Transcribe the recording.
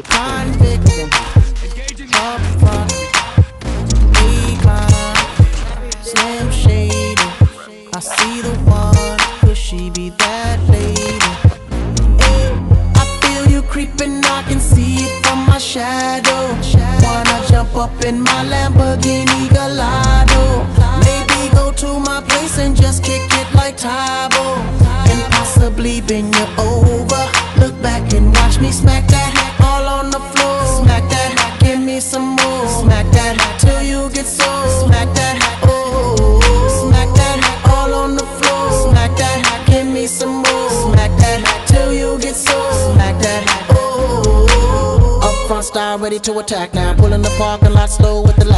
Convict, up front, decline, Slim Shady. I see the one, could she be that lady? Hey, I feel you creeping, I can see it from my shadow. Wanna jump up in my Lamborghini Gallardo? Maybe go to my place and just kick it like Tybo, and possibly bend you over. Look back and watch me smack that all on the floor. Smack that, give me some more. Smack that till you get sore. Smack that, oh, smack that all on the floor. Smack that, give me some more. Smack that till you get sore. Smack that, oh. Up front style, ready to attack now. Pulling the parking lot slow with the lag.